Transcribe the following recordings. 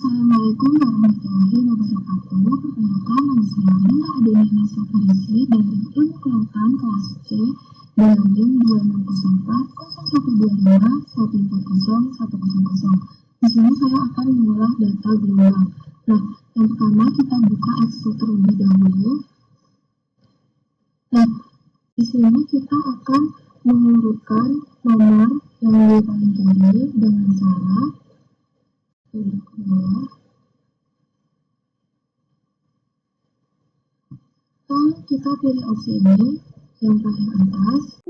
Assalamualaikum warahmatullahi wabarakatuh. Perkenalkan, nama saya Bella Adenina Sofarisi dari Ilmu Kelautan kelas C dengan NIM 2604 0125 140 100. Di sini saya akan mengolah data gelombang. Nah, yang pertama kita buka Excel terlebih dahulu. Nah, di sini kita akan mengurutkan nomor yang di paling kiri dengan cara duduk ke bawah. Lalu kita pilih opsi ini yang paling atas.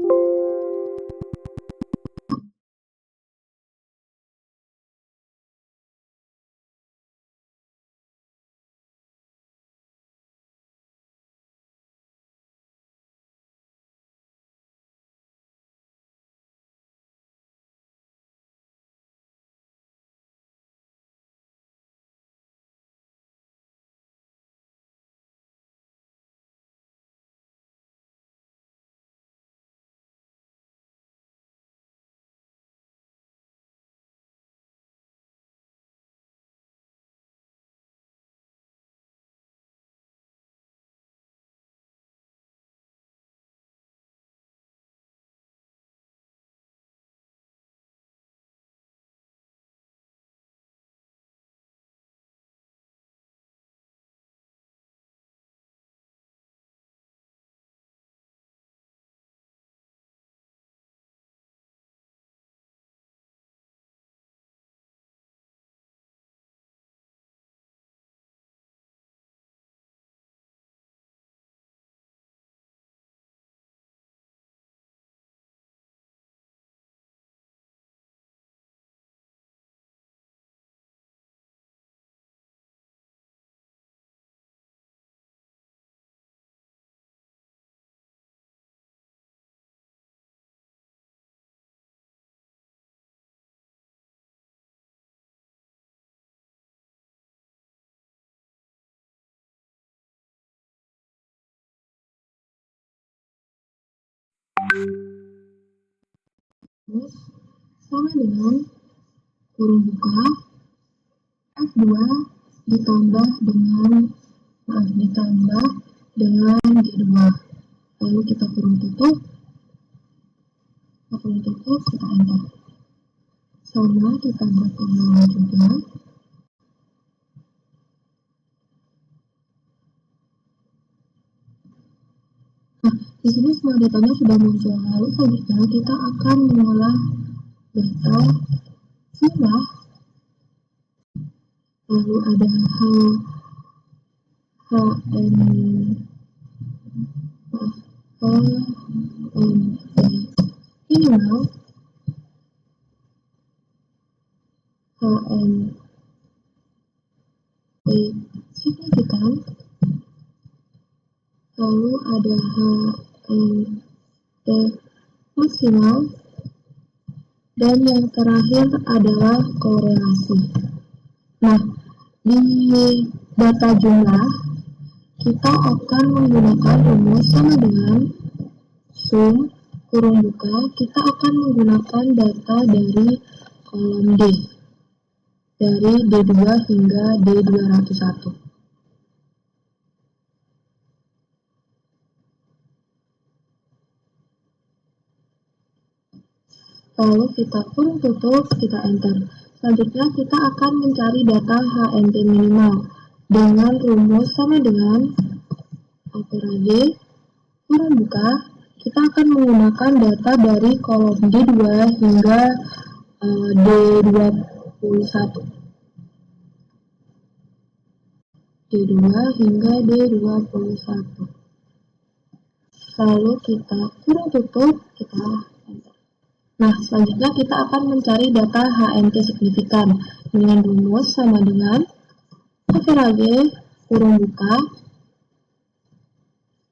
Terus sama dengan kurung buka F2 ditambah dengan G2. Lalu kita kurung tutup, kita enter. Sama kita drag ke bawah juga. Nah, di sini semua datanya sudah muncul. Lalu selanjutnya kita akan mengolah data jumlah. Lalu ada minimal, signifikan, lalu ada HNT maksimal, dan yang terakhir adalah korelasi. Nah, di data jumlah kita akan menggunakan rumus sama dengan sum kurung buka. Kita akan menggunakan data dari kolom D, dari D2 hingga D201. Lalu kita kurung tutup, kita enter. Selanjutnya kita akan mencari data HNT minimal dengan rumus sama dengan opera D kurung buka. Kita akan menggunakan data dari kolom D2 hingga D21. D2 hingga D21. Lalu kita kurung tutup, kita enter. Nah, selanjutnya kita akan mencari data HNT signifikan dengan rumus sama dengan opera G kurung buka.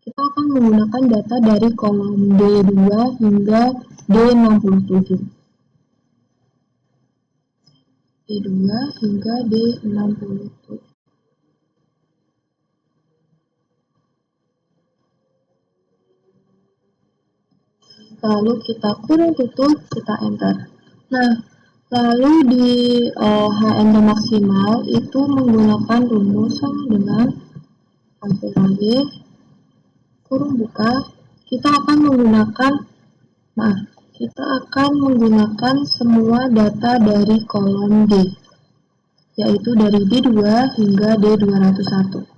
Kita akan menggunakan data dari kolom D2 hingga D67. D2 hingga D67. Lalu kita kurung tutup, kita enter. Nah, Lalu di HND maksimal itu menggunakan rumus sama dengan ampere kurung buka. Kita akan menggunakan semua data dari kolom D, yaitu dari D2 hingga D201.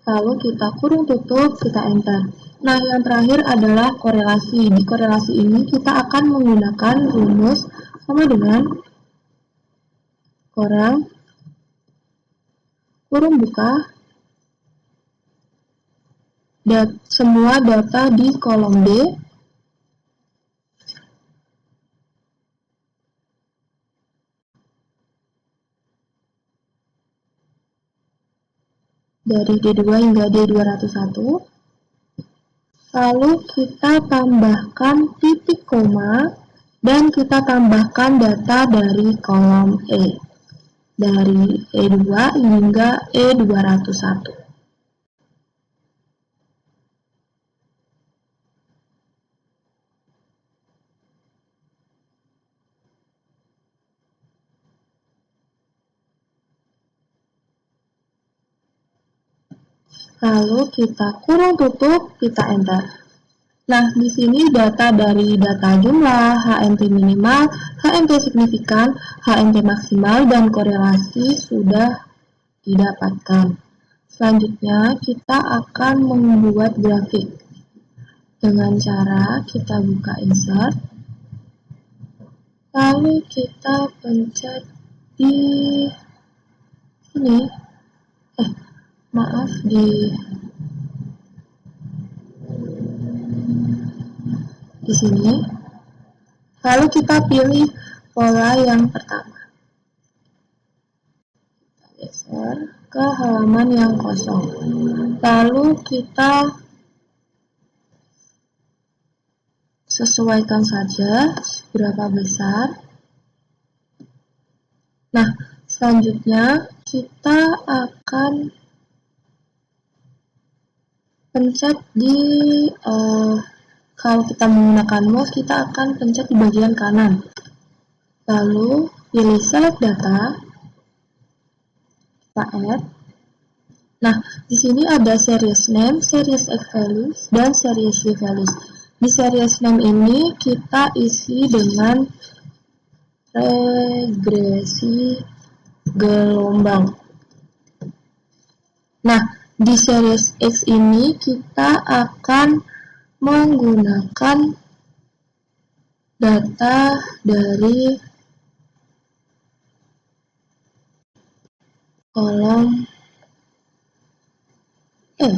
Lalu kita kurung tutup, kita enter. Nah, yang terakhir adalah korelasi. Di korelasi ini kita akan menggunakan rumus sama dengan kurung buka, semua data di kolom D dari D2 hingga D201. Lalu kita tambahkan titik koma dan kita tambahkan data dari kolom E, dari E2 hingga E201. Lalu kita kurung tutup, kita enter. Nah, di sini data dari data jumlah, HMT minimal, HMT signifikan, HMT maksimal, dan korelasi sudah didapatkan. Selanjutnya, kita akan membuat grafik. Dengan cara kita buka insert, lalu kita pencet di sini. Di sini. Lalu kita pilih pola yang pertama. Kita geser ke halaman yang kosong. Lalu kita sesuaikan saja berapa besar. Nah, selanjutnya kita akan pencet di kalau kita menggunakan mouse, kita akan pencet di bagian kanan. Lalu pilih select data, kita add. Nah, di sini ada series name, series X values, dan series Y values. Di series name ini kita isi dengan regresi gelombang. Nah, di series X ini kita akan menggunakan data dari kolom E.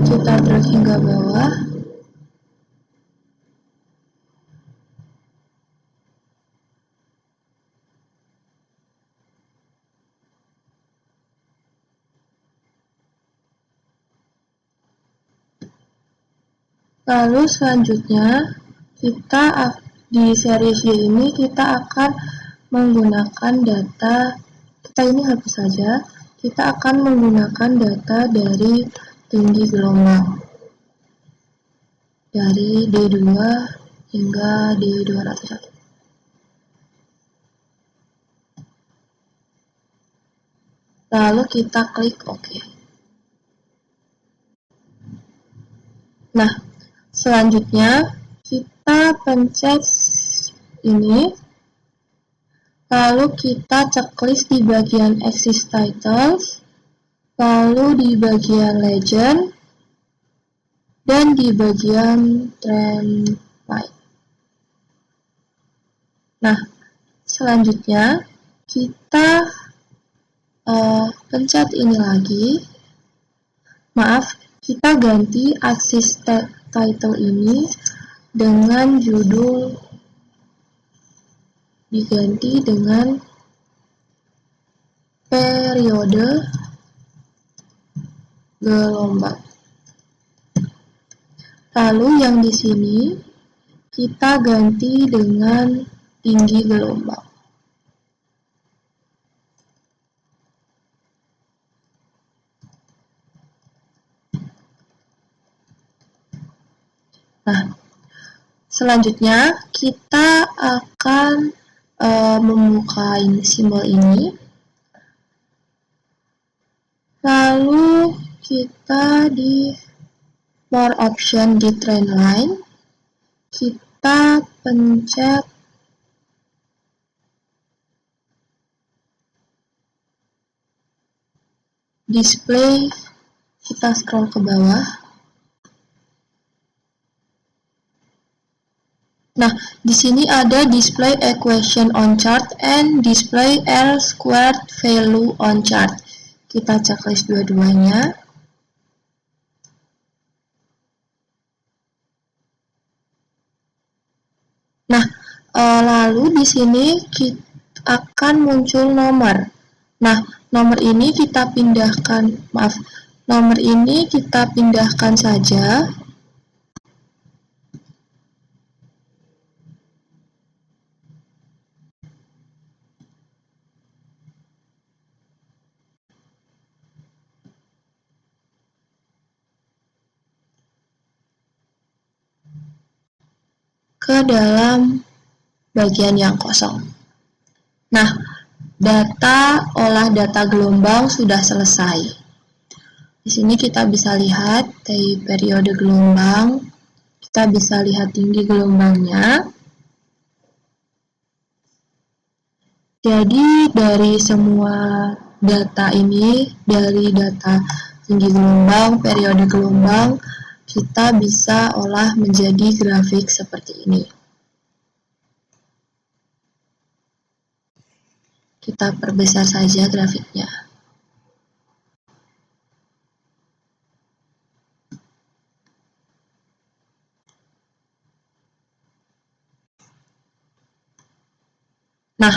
Kita drag hingga bawah. Lalu selanjutnya kita di series Y ini kita akan menggunakan data, kita ini hapus saja, kita akan menggunakan data dari tinggi gelombang dari D2 hingga D201. Lalu kita klik OK. Nah, selanjutnya kita pencet ini, lalu kita checklist di bagian Axis Titles, lalu di bagian Legend, dan di bagian Trend Line. Nah, selanjutnya kita pencet ini lagi. Maaf, kita ganti Axis Title ini dengan judul, diganti dengan periode gelombang. Lalu yang di sini kita ganti dengan tinggi gelombang. Nah, selanjutnya kita akan membuka simbol ini. Lalu kita di more option di trend line, kita pencet display, kita scroll ke bawah. Nah, di sini ada display equation on chart and display R squared value on chart. Kita checklist dua-duanya. Nah, lalu di sini akan muncul nomor. Nah, nomor ini kita pindahkan saja ke dalam bagian yang kosong. Nah, olah data gelombang sudah selesai. Di sini kita bisa lihat dari periode gelombang, kita bisa lihat tinggi gelombangnya. Jadi dari semua data ini, dari data tinggi gelombang, periode gelombang, kita bisa olah menjadi grafik seperti ini. Kita perbesar saja grafiknya. Nah,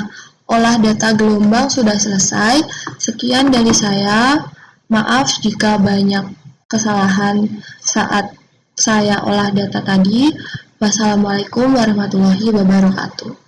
olah data gelombang sudah selesai. Sekian dari saya. Maaf jika banyak kesalahan saat saya olah data tadi. Wassalamualaikum warahmatullahi wabarakatuh.